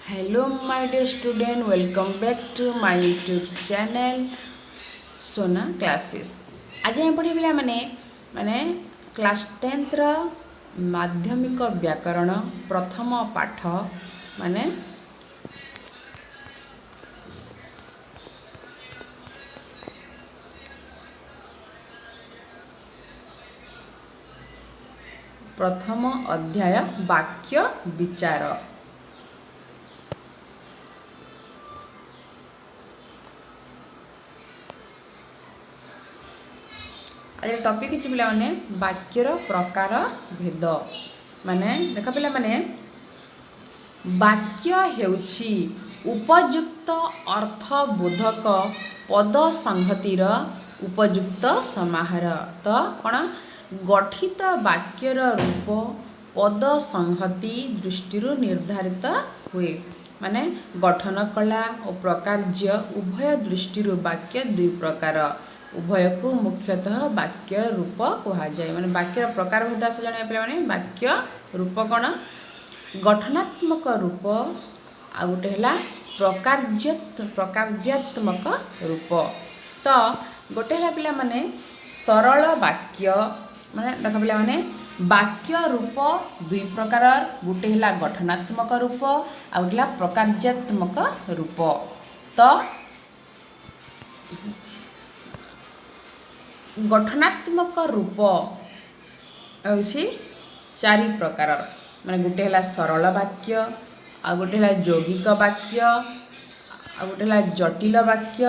Hello, my dear student. Welcome back to my YouTube channel सोना classes. आज हम पढ़े पिला माने क्लास 10th रो माध्यमिक व्याकरण प्रथम पाठ माने प्रथम अध्याय वाक्य विचार। आज टॉपिक है पिला माने वाक्यर प्रकार भेद माने देख पिला माने वाक्य हेउछि उपयुक्त अर्थबोधक पद संहतिर उपयुक्त समाहार। तो कौन गठित वाक्यर रूप पद संहति दृष्टि निर्धारित हुए माने गठन कला और प्रकार्य उभय दृष्टि वाक्य दुई प्रकार उभय को मुख्यतः वाक्य रूप कहा जाए। माने वाक्य प्रकार भेद आस जाने पे माने वाक्य रूप कौन गठनात्मक रूप आ गोटे है प्रकार्यात्मक रूप। तो गोटे है पिला माने सरल वाक्य माने देख पिला माने वाक्य रूप दुई प्रकार गोटे है गठनात्मक रूप आ गोटे है प्रकार्यात्मक रूप। तो गठनात्मक रूप होछि चारि प्रकार माने गोटे है सरल वाक्य आ गोटे है यौगिक वाक्य आ गोटे है जटिल वाक्य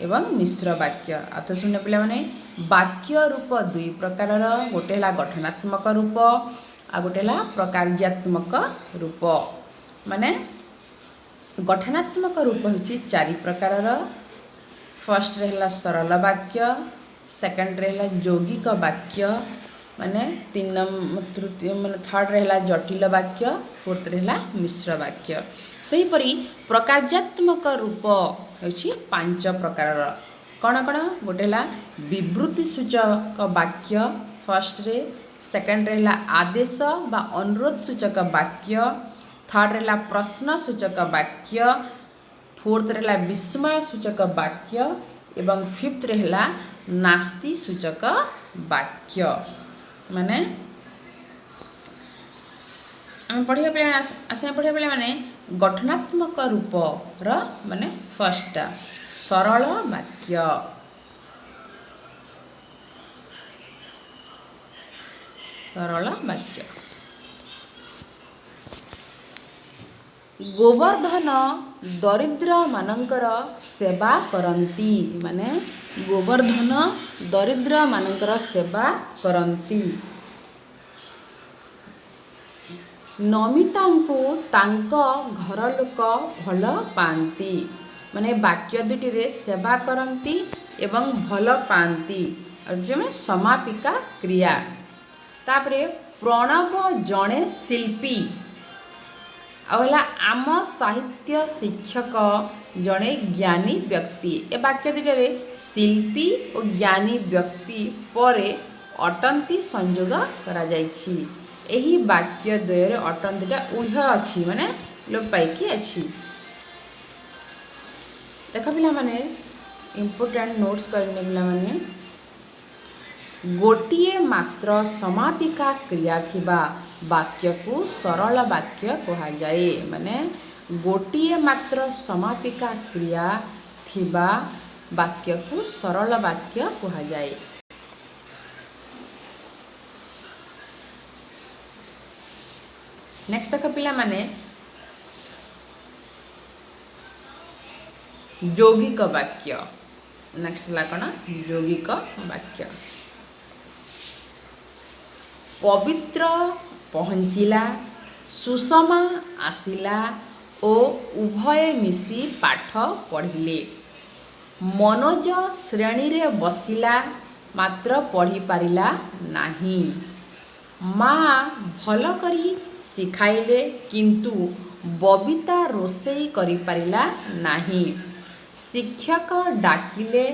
एवं मिश्र वाक्य। आ तो सुने पिला माने वाक्य रूप दुई प्रकार गोटे है गठनात्मक रूप आ गोटे है प्रकार्यात्मक रूप। माने गठनात्मक रूप होछि चारि प्रकार। फर्स्ट रहला सरल वाक्य, सेकंड रहला यौगिक वाक्य माने तीन तृतीय माने थर्ड रहला जटिल वाक्य, फोर्थ रहला मिश्र वाक्य। सही परी प्रकार्यात्मक रूप होछि पांच प्रकार। कौन कौन गोटे है विवृत्ति सूचक वाक्य फर्स्ट रे, सेकंड रहला आदेश बा अनुरोध सूचक वाक्य, थर्ड रहला प्रश्न सूचक वाक्य, फोर्थ रहला विस्मय सूचक वाक्य एवं फिफ्थ रहला नास्ति सूचक वाक्य। माने आम पढ़िया पे आसे पढ़िया पे माने गठनात्मक रूप र माने फर्स्ट सरल वाक्य। सरल वाक्य गोवर्धन दरिद्र मानकर सेवा करंती माने गोवर्धन दरिद्र मानकर सेवा करंती। नमिता को तांको घर लोक भल पाती माने वाक्य दुटी रे सेवा करंती एवं भल पाती और समापिका क्रिया। तापरे प्रणव जड़े शिल्पी आला आम साहित्य शिक्षक जड़े ज्ञानी व्यक्ति। ए वाक्य दुटे शिल्पी और ज्ञानी व्यक्ति परे अटंती संयोग करा जायछि। एही वाक्य द्वयर अटंतीटा उह अच्छी माने लोप पाइकी अच्छी। देख पिला माने इम्पोर्टेंट नोट्स करने पिला माने गोटिए मात्र समापिका क्रिया थिबा वाक्य को सरल वाक्य कहा जाए। माने गोटिए मात्र समापिका क्रिया थिबा वाक्य को सरल वाक्य कहा जाए। नेक्स्ट देख पिला माने यौगिक वाक्य। नेक्स्ट ला कौन यौगिक वाक्य पवित्र पहुँचला सुषमा आसिला ओ उभय मिसी पाठ पढ़िले मनोज श्रेणी रे बसिला मात्र पढ़ी पारिला नाही माँ भल करी शिखाइले किंतु बबिता रोषेई करि पारिला नाही शिक्षक डाकिले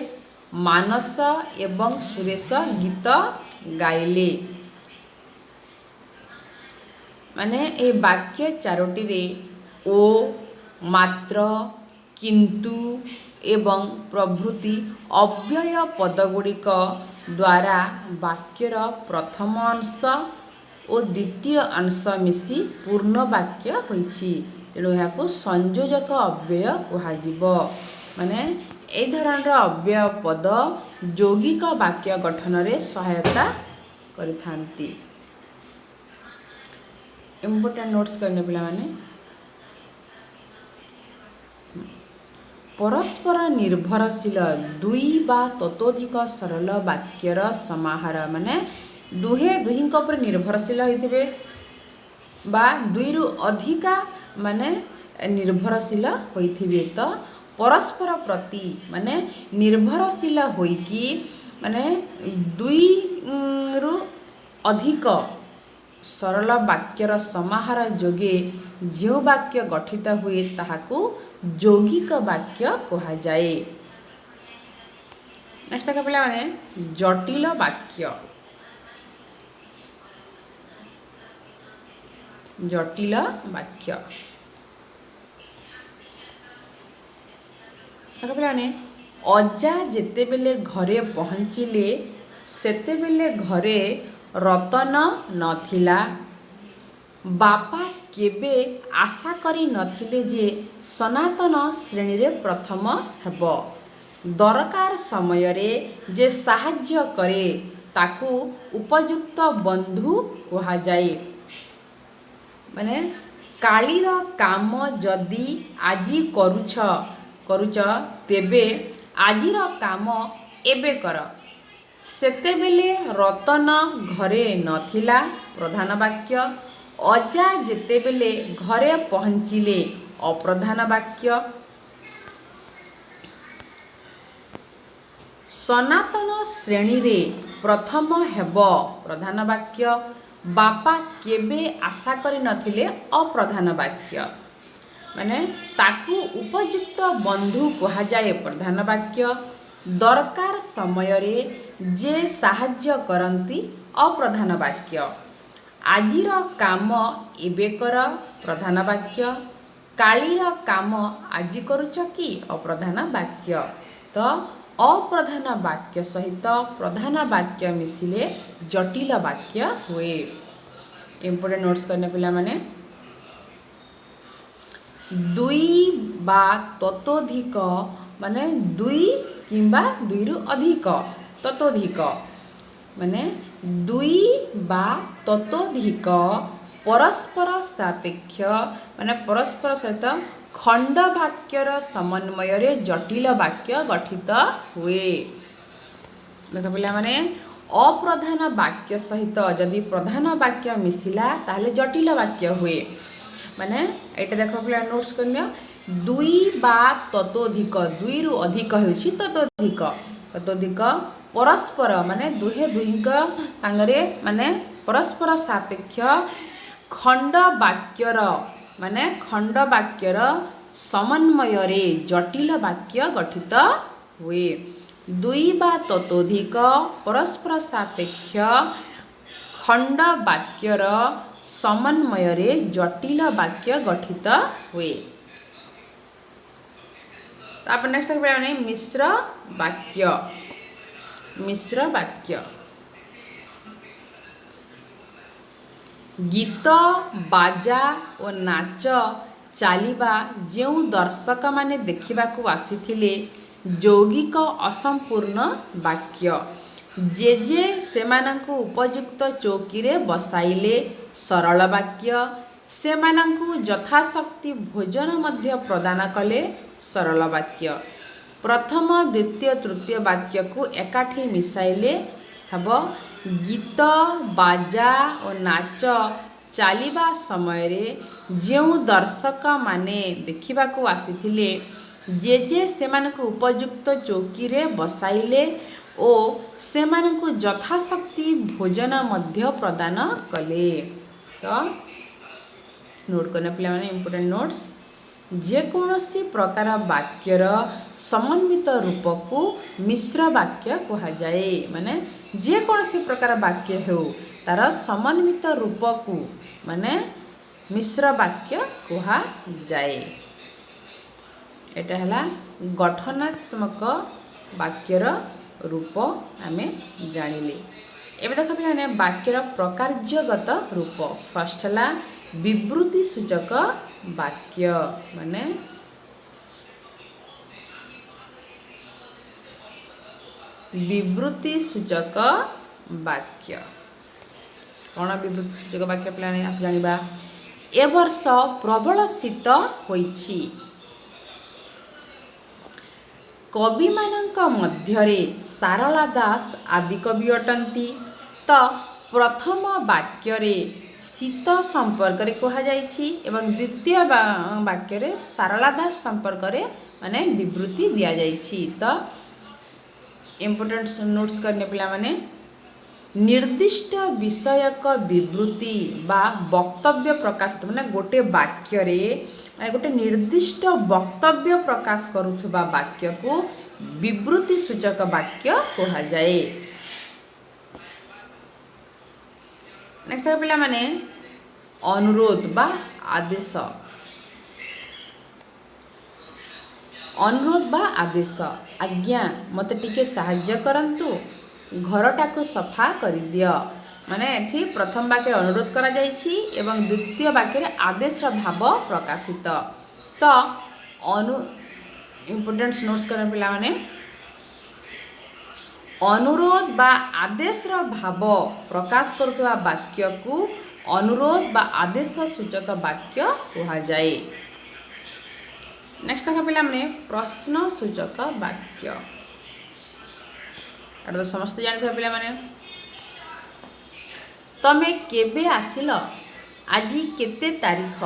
मानस एवं सुरेश गीत गाइले। माने ए वाक्य चारोटी रे ओ ମାତ୍ର, କିନ୍ତୁ ଏବଂ ପ୍ରଭୃତି ଅବ୍ୟୟ ପଦଗୁଡ଼ିକ ଦ୍ୱାରା ବାକ୍ୟର ପ୍ରଥମ ଅଂଶ ଓ ଦ୍ୱିତୀୟ ଅଂଶ ମିଶି ପୂର୍ଣ୍ଣ ବାକ୍ୟ ହୋଇଛି। ତେଣୁ ଏହାକୁ ସଂଯୋଜକ ଅବ୍ୟୟ କୁହାଯିବ। ମାନେ এই ଧରଣର ଅବ୍ୟୟ ପଦ ଯୌଗିକ ବାକ୍ୟ ଗଠନରେ ସହାୟତା କରିଥାନ୍ତି। ଇମ୍ପୋର୍ଟାଣ୍ଟ ନୋଟ୍ସ କରିନେ ପିଲାମାନେ। ପରସ୍ପର ନିର୍ଭରଶୀଳ ଦୁଇ ବା ତତୋଧିକ ସରଳ ବାକ୍ୟର ସମାହାର। ମାନେ ଦୁହେଁ ଦୁହିଁଙ୍କ ଉପରେ ନିର୍ଭରଶୀଳ ହୋଇଥିବେ ବା ଦୁଇରୁ ଅଧିକା ମାନେ ନିର୍ଭରଶୀଳ ହୋଇଥିବେ। ତ ପରସ୍ପର ପ୍ରତି ମାନେ ନିର୍ଭରଶୀଳ ହୋଇକି ମାନେ ଦୁଇରୁ ଅଧିକ ସରଳ ବାକ୍ୟର ସମାହାର ଯୋଗେ ଯେଉଁ ବାକ୍ୟ ଗଠିତ ହୁଏ ତାହାକୁ ଯୌଗିକ ବାକ୍ୟ କୁହାଯାଏ। ନେକ୍ସଟ ଦେଖ ପିଲାମାନେ ଜଟିଳ ବାକ୍ୟ। ଜଟିଳ ବାକ୍ୟ ଦେଖ ପିଲାମାନେ ଅଜା ଯେତେବେଳେ ଘରେ ପହଞ୍ଚିଲେ ସେତେବେଳେ ଘରେ ରତନ ନଥିଲା। ବାପା କେବେ ଆଶା କରି ନଥିଲେ ଯେ ସନାତନ ଶ୍ରେଣୀରେ ପ୍ରଥମ ହେବ। ଦରକାର ସମୟରେ ଯେ ସାହାଯ୍ୟ କରେ ତାକୁ ଉପଯୁକ୍ତ ବନ୍ଧୁ କୁହାଯାଏ। ମାନେ କାଲିର କାମ ଯଦି ଆଜି କରୁଛ ତେବେ ଆଜିର କାମ ଏବେ କର। ସେତେବେଳେ ରତନ ଘରେ ନଥିଲା ପ୍ରଧାନ ବାକ୍ୟ। ଅଜା ଯେତେବେଳେ ଘରେ ପହଞ୍ଚିଲେ ଅପ୍ରଧାନ ବାକ୍ୟ। ସନାତନ ଶ୍ରେଣୀରେ ପ୍ରଥମ ହେବ ପ୍ରଧାନ ବାକ୍ୟ। ବାପା କେବେ ଆଶା କରିନଥିଲେ ଅପ୍ରଧାନ ବାକ୍ୟ। ମାନେ ତାକୁ ଉପଯୁକ୍ତ ବନ୍ଧୁ କୁହାଯାଏ ପ୍ରଧାନ ବାକ୍ୟ। ଦରକାର ସମୟରେ ଯେ ସାହାଯ୍ୟ କରନ୍ତି ଅପ୍ରଧାନ ବାକ୍ୟ। ଆଜିର କାମ ଏବେ କର ପ୍ରଧାନ ବାକ୍ୟ। କାଲିର କାମ ଆଜି କରୁଛ କି ଅପ୍ରଧାନ ବାକ୍ୟ। ତ ଅପ୍ରଧାନ ବାକ୍ୟ ସହିତ ପ୍ରଧାନ ବାକ୍ୟ ମିଶିଲେ ଜଟିଳ ବାକ୍ୟ ହୁଏ। ଇମ୍ପୋର୍ଟାଣ୍ଟ ନୋଟ୍ସ କରିନେ ପିଲାମାନେ। ଦୁଇ ବା ତତୋଧିକ ମାନେ ଦୁଇ କିମ୍ବା ଦୁଇରୁ ଅଧିକ ତତୋଧିକ ମାନେ ଦୁଇ ବା ତତୋଧିକ ପରସ୍ପର ସାପେକ୍ଷ ମାନେ ପରସ୍ପର ସହିତ ଖଣ୍ଡ ବାକ୍ୟର ସମନ୍ୱୟରେ ଜଟିଳ ବାକ୍ୟ ଗଠିତ ହୁଏ। ଦେଖ ପିଲାମାନେ ଅପ୍ରଧାନ ବାକ୍ୟ ସହିତ ଯଦି ପ୍ରଧାନ ବାକ୍ୟ ମିଶିଲା ତାହେଲେ ଜଟିଳ ବାକ୍ୟ ହୁଏ। ମାନେ ଏଇଟା ଦେଖ ପିଲା ନୋଟ୍ସ କରିନିଅ। ଦୁଇ ବା ତତୋଧିକ ଦୁଇରୁ ଅଧିକ ହେଉଛି ତତୋଧିକ। ତତୋଧିକ ପରସ୍ପର ମାନେ ଦୁହେଁ ଦୁହିଁଙ୍କ ସାଙ୍ଗରେ ମାନେ ପରସ୍ପର ସାପେକ୍ଷ ଖଣ୍ଡ ବାକ୍ୟର ମାନେ ଖଣ୍ଡ ବାକ୍ୟର ସମନ୍ୱୟରେ ଜଟିଳ ବାକ୍ୟ ଗଠିତ ହୁଏ। ଦୁଇ ବା ତତୋଧିକ ପରସ୍ପର ସାପେକ୍ଷ ଖଣ୍ଡ ବାକ୍ୟର ସମନ୍ୱୟରେ ଜଟିଳ ବାକ୍ୟ ଗଠିତ ହୁଏ। ତାପରେ ନେକ୍ସଟ ପିଲାମାନେ ମିଶ୍ର ବାକ୍ୟ। ମିଶ୍ର ବାକ୍ୟ ଗୀତ ବାଜା ଓ ନାଚ ଚାଲିବା ଯେଉଁ ଦର୍ଶକମାନେ ଦେଖିବାକୁ ଆସିଥିଲେ ଯୌଗିକ ଅସମ୍ପୂର୍ଣ୍ଣ ବାକ୍ୟ। ଜେଜେ ସେମାନଙ୍କୁ ଉପଯୁକ୍ତ ଚୌକିରେ ବସାଇଲେ ସରଳ ବାକ୍ୟ। ସେମାନଙ୍କୁ ଯଥାଶକ୍ତି ଭୋଜନ ମଧ୍ୟ ପ୍ରଦାନ କଲେ ସରଳ ବାକ୍ୟ। ପ୍ରଥମ ଦ୍ୱିତୀୟ ତୃତୀୟ ବାକ୍ୟକୁ ଏକାଠି ମିଶାଇଲେ ହେବ ଗୀତ ବାଜା ଓ ନାଚ ଚାଲିବା ସମୟରେ ଯେଉଁ ଦର୍ଶକମାନେ ଦେଖିବାକୁ ଆସିଥିଲେ ଜେଜେ ସେମାନଙ୍କୁ ଉପଯୁକ୍ତ ଚୌକିରେ ବସାଇଲେ ଓ ସେମାନଙ୍କୁ ଯଥାଶକ୍ତି ଭୋଜନ ମଧ୍ୟ ପ୍ରଦାନ କଲେ। ତ ନୋଟ୍ କରିନେ ପିଲାମାନେ ଇମ୍ପୋର୍ଟାଣ୍ଟ ନୋଟ୍ସ। ଯେକୌଣସି ପ୍ରକାର ବାକ୍ୟର ସମନ୍ୱିତ ରୂପକୁ ମିଶ୍ର ବାକ୍ୟ କୁହାଯାଏ। ମାନେ ଯେକୌଣସି ପ୍ରକାର ବାକ୍ୟ ହେଉ ତାର ସମନ୍ୱିତ ରୂପକୁ ମାନେ ମିଶ୍ର ବାକ୍ୟ କୁହାଯାଏ। एटा हला गठनात्मक वाक्यर रूप आमे जानिले। एबे देख पे वाक्यर प्रकारजगत रूप। फर्स्ट हला विवृत्ति सूचक वाक्य माने विवृत्ति सूचक वाक्य। कौन विवृत्ति सूचक वाक्य पे आस जानिबा। ए वर्ष प्रबल शीत होइछि। कवि मानक मध्यरे सारला दास आदि कवि अटंती। तो प्रथम वाक्य रे शीत संपर्क रे कहा जाइछि एवं द्वितीय वाक्य रे सारला दास संपर्क रे माने विवृत्ति दिया जाइछि। तो इम्पोर्टेंट नोट्स करने पिला माने निर्दिष्ट विषयक विवृत्ति बा वक्तव्य प्रकाशित माने गोटे वाक्य रे माने गोटे निर्दिष्ट वक्तव्य प्रकाश करुथबा वाक्य को विवृत्ति सूचक वाक्य कहा जाए। नेक्स्ट पिला माने अनुरोध बा आदेश। अनुरोध बा आदेश। आज्ञा मते टिके साहाय्य करंतु घरटा को सफा कर दियो। माने एठी प्रथम वाक्य अनुरोध करा जाइछि एवं द्वितीय वाक्य रे आदेश रा भाव प्रकाशित। तो इम्पोर्टेंट नोट्स करन पिला माने अनुरोध बा आदेश रा भाव प्रकाश करथवा वाक्य को अनुरोध बा आदेश सूचक वाक्य कहा जाए। नेक्स्ट देखा पिला माने प्रश्न सूचक वाक्य। तो समस्त जानते पिला माने तमे केबे आसिल आज केते तारीख।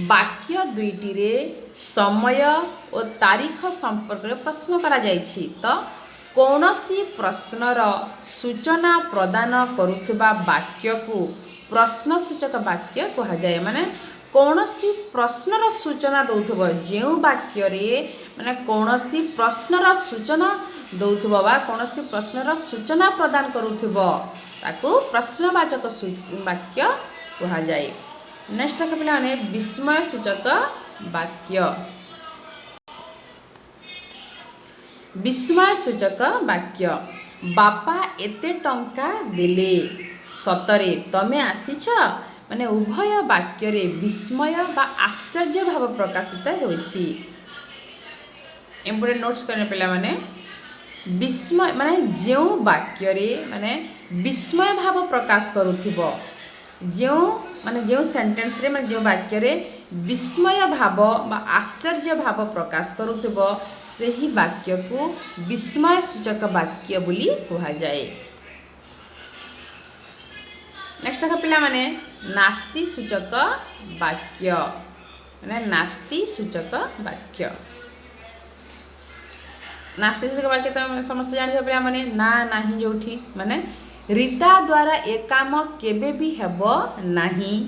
वाक्य दुईटी रे समय और तारीख संपर्क रे प्रश्न करा जाइछि। तो कौनसी प्रश्नर सूचना प्रदान करुथबा वाक्य को प्रश्न सूचक वाक्य कहा जाए। माने कौनसी प्रश्नर सूचना दौथबो जेउ वाक्य रे माने कौनसी प्रश्नर सूचना दौथबो बा कौनसी प्रश्नर सूचना प्रदान करुथबो ताको प्रश्नवाचक वाक्य कहा जाए। नेक्स्ट तक पिला माने विस्मय सूचक वाक्य। विस्मय सूचक वाक्य। बापा एते टंका देले सतरे तमे आसीछ। माने उभय वाक्य रे विस्मय बा आश्चर्य भाव प्रकाशित होइछि। इम्पोर्टेंट नोट्स करने पिला माने विस्मय माने जेउ वाक्य रे माने विस्मय भाव प्रकाश करुथिबो जेउ माने जेउ सेंटेंस रे माने जेउ वाक्य रे विस्मय भाव बा आश्चर्य भाव प्रकाश करुथिबो सेही वाक्य को विस्मय सूचक वाक्य बोली कहा जाए। नेक्स्ट का पिला माने नास्ति सूचक वाक्य। माने नास्ति सूचक वाक्य। नास्ति सूचक वाक्य तो समस्त जानते पिला माने ना नाही जोठी माने रीता द्वारा ए काम केबे भी हेबो नाही।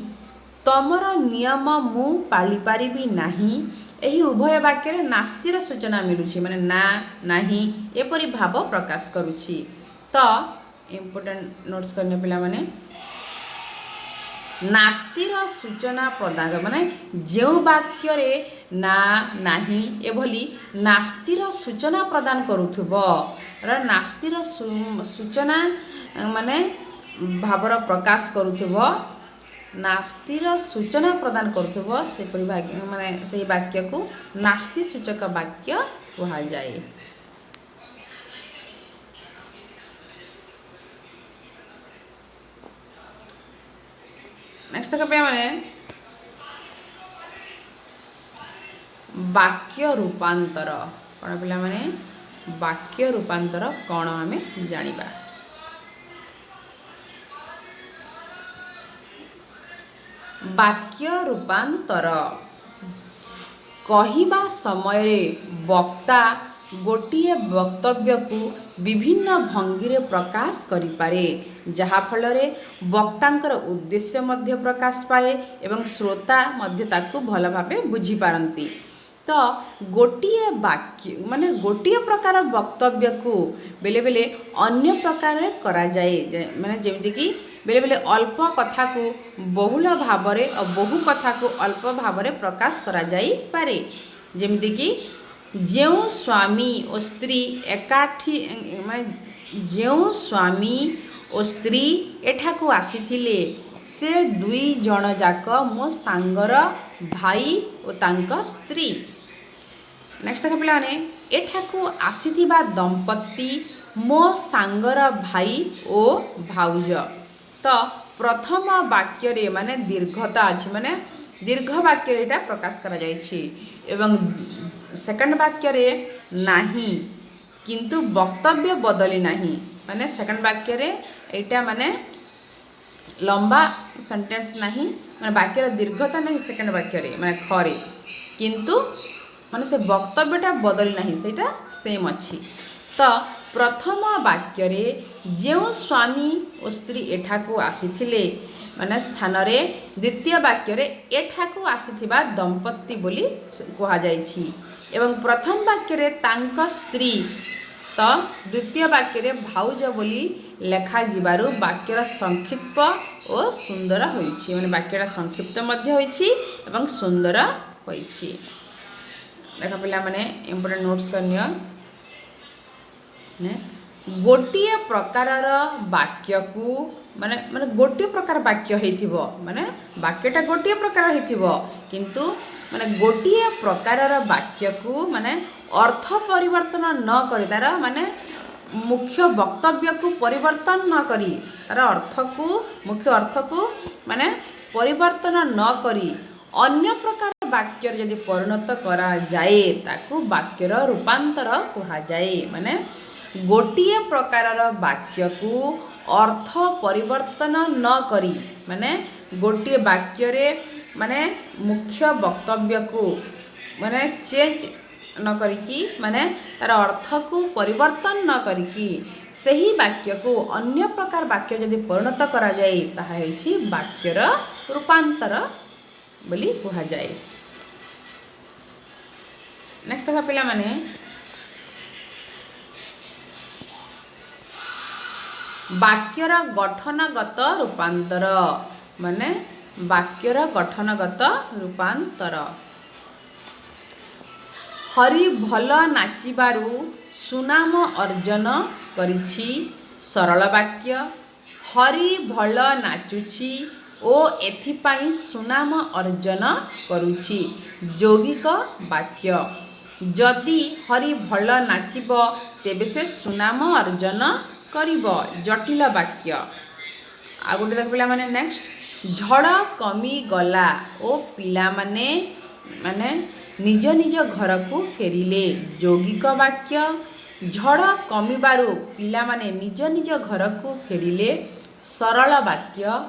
तमर नियम मु पाली पारिबी नाही। एही उभय वाक्य रे नास्तिर सूचना मिलुछि माने ना नाही एपरि भाव प्रकाश करुछि। तो इम्पोर्टेंट नोट्स करने पिला माने नास्तिर सूचना प्रदान माने जेउ वाक्य रे ना नाही एभली नास्तिर सूचना प्रदान करुथबो र नास्तिर सूचना माने भावर प्रकाश करुथबो नास्तिर सूचना प्रदान करुथबो से परिभाग माने सही वाक्य को नास्ति सूचक वाक्य कहा जाए। नेक्स्ट का माने वाक्य रूपांतर। कौन पिला माने वाक्य रूपांतर कौन आमे जानिबा। वाक्य रूपांतर कहिबा समय रे वक्ता गोटिए वक्तव्य को विभिन्न भंगी रे प्रकाश करि पारे जहा फल रे वक्तांकर उद्देश्य मध्य प्रकाश पाए एवं श्रोता मध्य ताकू भल भाबे बुझी पारंती। तो गोटिए वाक्य माने गोटिए प्रकार वक्तव्य को बेले बेले अन्य प्रकार रे करा जाए माने जेमति कि बेले बेले अल्प कथा को बहुल भाव रे और बहु कथा को अल्प भाव रे प्रकाश करा जाई पारे। जेमती कि जो स्वामी और स्त्री एकाठी माने जो स्वामी और स्त्री एठाकू आसीथिले से दुई जण जाक मो सांगर भाई और तांका स्त्री। नेक्स्ट देख पे एठाकू आसीथिबा दंपति मो सांगर भाई ओ भाउज। तो प्रथम वाक्य रे माने दीर्घता अच्छी माने दीर्घ वाक्य रे प्रकाश करा जायछि एवं सेकंड वाक्य रे नाही किंतु वक्तव्य बदली नाही माने सेकंड वाक्य रे एटा माने लंबा सेंटेंस नाही माने वाक्यर दीर्घता नहीं सेकंड वाक्य रे माने खरे किंतु माने से वक्तव्यटा बदली नाही सेटा सेम अच्छी। तो प्रथम वाक्य रे जो स्वामी और स्त्री एठाकू आसीथिले माने स्थान रे द्वितीय वाक्य रे एठाकू आसीथिबा दंपति बोली कहा जायछि एवं प्रथम वाक्य रे तांक स्त्री तो द्वितीय वाक्य रे भाउज बोली लेखा जिबारु वाक्यर संक्षिप्त और सुंदर होइछि माने वाक्यटा संक्षिप्त मध्य होइछि एवं सुंदर होइछि। देखा पिला माने इंपोर्टेंट नोट्स करनियो ने गोटिए प्रकारर वाक्य को माने माने गोटिए प्रकार वाक्य हेथिबो माने वाक्यटा गोटिए प्रकार हेथिबो किंतु माने गोटिए प्रकारर वाक्य को माने अर्थ परिवर्तन न करी तार माने मुख्य वक्तव्य को परिवर्तन न करी तार अर्थ को मुख्य अर्थ को माने परिवर्तन न करी अन्य प्रकार वाक्य यदि परिणत करा जाए ताकू वाक्यर रूपांतर कहा जाए माने गोटिए प्रकारर वाक्य को अर्थ परिवर्तन न करी माने गोटिए वाक्य रे माने मुख्य वक्तव्य को माने चेंज न करिकी माने तार अर्थ को परिवर्तन न करिकी सही वाक्य को अन्य प्रकार वाक्य यदि परिणत करा जाए ताहा हेछि वाक्यर रूपांतर बोली कहा जाए। नेक्स्ट देखा पिला माने वाक्यर गठनगत रूपांतर माने वाक्यर गठनगत रूपांतर हरि भल नाचिबारु सुनाम अर्जन करिछि सरल वाक्य हरि भल नाचुछि ओ एथिपाई सुनाम अर्जन करुछि यौगिक वाक्य जदि हरि भल नाचिब तेबे से सुनाम अर्जन करिब जटिल वाक्य। आ गोटे देख पिला माने नेक्स्ट झड़ कमी गला ओ पिला माने माने निज निज घर को फेरिले यौगिक वाक्य झड़ कमिबारु पिला माने निज निज घर को फेरिले सरल वाक्य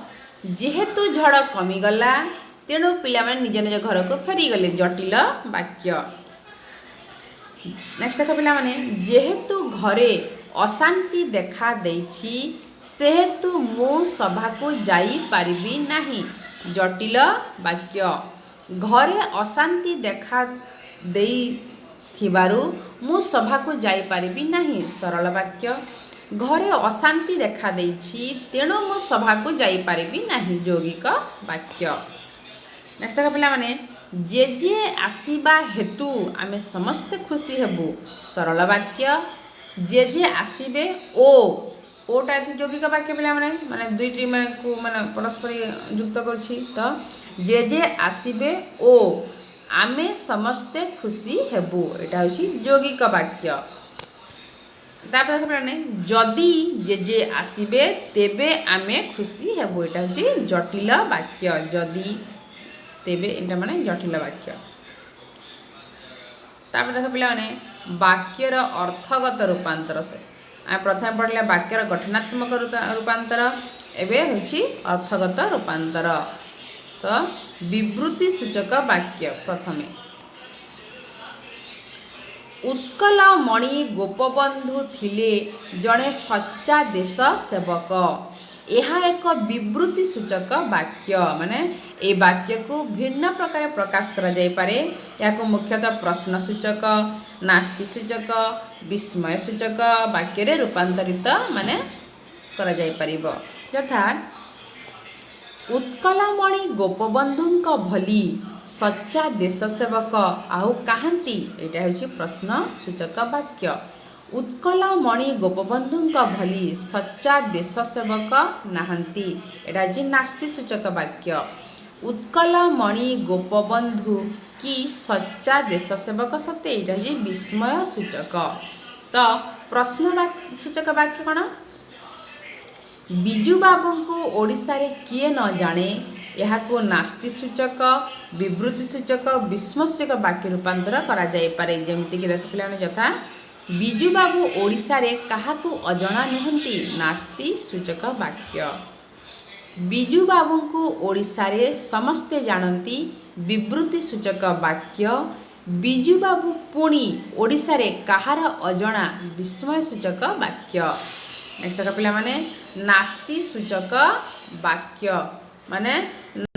जेहेतु झड़ कमिगला तेणु पिला माने निज निज घर को फेरीगले जटिल वाक्य। नेक्स्ट देख पिला माने जेहेतु घरे अशांति देखा देछि सेहेतु मु सभा को जाई पारिबी नाही जटिल वाक्य घरे अशांति देखा देई थिबारु मु सभा को जाई पारिबी नाही सरल वाक्य घरे अशांति देखा देछि तेणु मु सभा को जाई पारिबी नाही यौगिक वाक्य। नेक्स्ट देख पिला माने जे जे आसीबा हेतु आमे समस्त खुशी हेबु सरल वाक्य जे जे आसीबे ओटा एथि यौगिक वाक्य पिला माने माने दुईटी माने को माने परस्पर युक्त करछि तो जे जे आसीबे ओ आमे समस्ते खुशी हेबु एटा होछि यौगिक वाक्य। तापर देख पिला जदि जे जे आसीबे तेबे आमे खुशी हेबु एटा होछि जटिल वाक्य जदि तेबे एटा माने जटिल वाक्य। तापर देख पिला माने वाक्यर अर्थगत रूपांतर से आ प्रथम पढ़ले वाक्यर गठनात्मक रूपांतर एबे होछि अर्थगत रूपांतर। तो विवृत्ति सूचक वाक्य प्रथमे उत्कल मणि गोपबंधु थिले जड़े सच्चा देश सेवक यह एक विवृत्ति सूचक वाक्य माने ए वाक्य को भिन्न प्रकार प्रकाश करा जाय पारे याको मुख्यतः प्रश्न सूचक नास्ति सूचक विस्मय सूचक वाक्य रे रूपांतरित माने करा जाय परिबो यथा उत्कलमणि गोपबंधुंक भली सच्चा देश सेवक आउ कहांती एटा होची प्रश्न सूचक वाक्य। उत्कलमणि गोपबंधु भली सच्चा देश सेवक नाहंती एटा होची नास्ति सूचक वाक्य। उत्कलमणि गोपबंधु की सच्चा देश सेवक सत्य एटा होची विस्मय सूचक। तो प्रश्न सूचक वाक्य कौन? बिजु बाबू को ओडिशा रे किए न जाने यह को नास्ति सूचक विवृत्ति सूचक विस्मय सूचक वाक्य रूपांतर करा जाय पारे। जेमति कि देख पिलाने यथा बिजु बाबू ओडिशा रे काहाकू अजणा नुहंती नास्ति सूचक वाक्य। बिजु बाबू को ओडिशा रे समस्ते जानती विवृत्ति सूचक वाक्य। बिजु बाबू पुणी ओडिशा रे काहार अजणा विस्मय सूचक वाक्य। नेक्स्ट देख पिला माने नास्ति सूचक वाक्य माने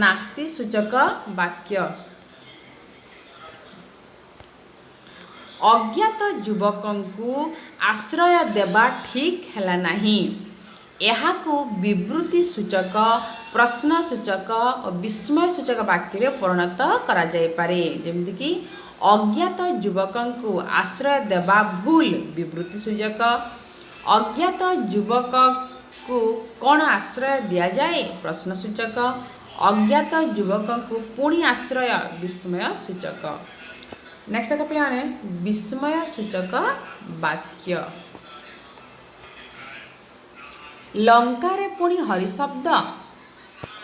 नास्ति सूचक वाक्य। अज्ञात युवकंकु आश्रय देवा ठीक हैला नहीं यहाकू विवृत्ति सूचक प्रश्न सूचक और विस्मय सूचक वाक्य रे परिणत करा जाय पारे। जेमति कि अज्ञात युवकंकु आश्रय देवा भूल विवृत्ति सूचक। अज्ञात युवक को कौन आश्रय दिया जाए प्रश्न सूचक। अज्ञात युवक को पुणी आश्रय विस्मय सूचक। नेक्स्ट देख पे विस्मय सूचक वाक्य। लंका रे पुणी हरि शब्द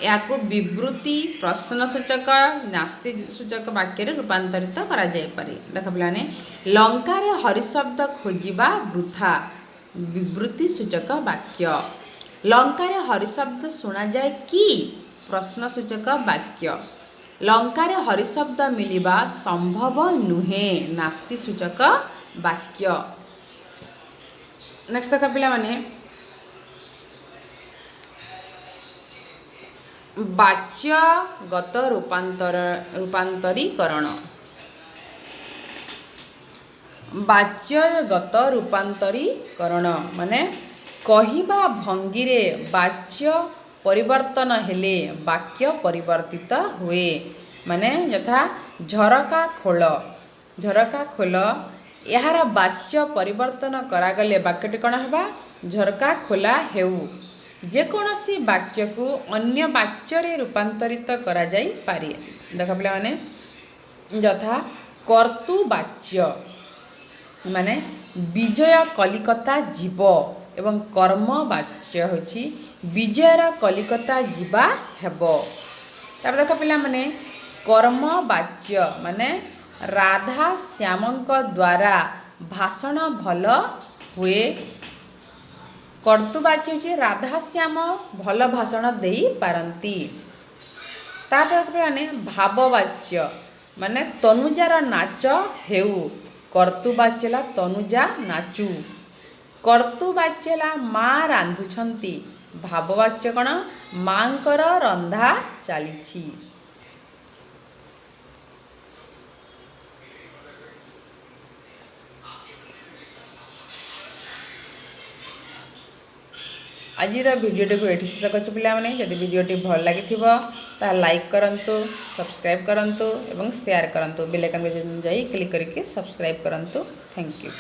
या को विवृत्ति प्रश्न सूचक नास्ति सूचक वाक्य रे रूपांतरित करा जाय पारे। देख पे लंका रे हरि शब्द खोजिबा वृथा विवृत्ति सूचक वाक्य। लंका रे हरि शब्द सुना जाए कि प्रश्न सूचक वाक्य। लंका रे हरि शब्द मिलिबा संभव नुहे नास्ति सूचक वाक्य। नेक्स्ट देख पिला माने वाच्यगत रूपांतरीकरण। वाच्यगत रूपांतरीकरण माने कहिबा भंगी रे वाच्य परिवर्तन हेले वाक्य परिवर्तित हुए। माने यथा झरका खोल यार वाच्य परिवर्तन करागले वाक्यटी कौन हेबा झरका खोला हेउ। जेकोसी वाक्य को अन्य वाच्य रे रूपांतरित करा जाई पारे। देख पिला माने यथा कर्तुवाच्य माने विजय कलिकता जीव एवं कर्मवाच्य होची विजयर कलिकता जीवा हेबो। तापर देख पिला माने कर्मवाच्य माने राधा श्यामंक द्वारा भाषण भल हुए। कर्तुवाच्य होची राधा श्याम भल भाषण देई पारंती। तापर देख पिला माने भाववाच्य माने तनुजार नाच हेउ। कर्तुवाच्यला तनुजा नाचू। कर्तुवाच्यला माँ रांधुछंती। भाववाच्य कौन माँकर रंधा चलीछि। आजिर भिडियोटी को ये शेष कर पाने जदि भिडियोटी भल लगी लाइक करंतु सब्सक्राइब करंतु एवं शेयर करंतु बेल आइकन पे जाई क्लिक करके सब्सक्राइब करंतु। Thank you.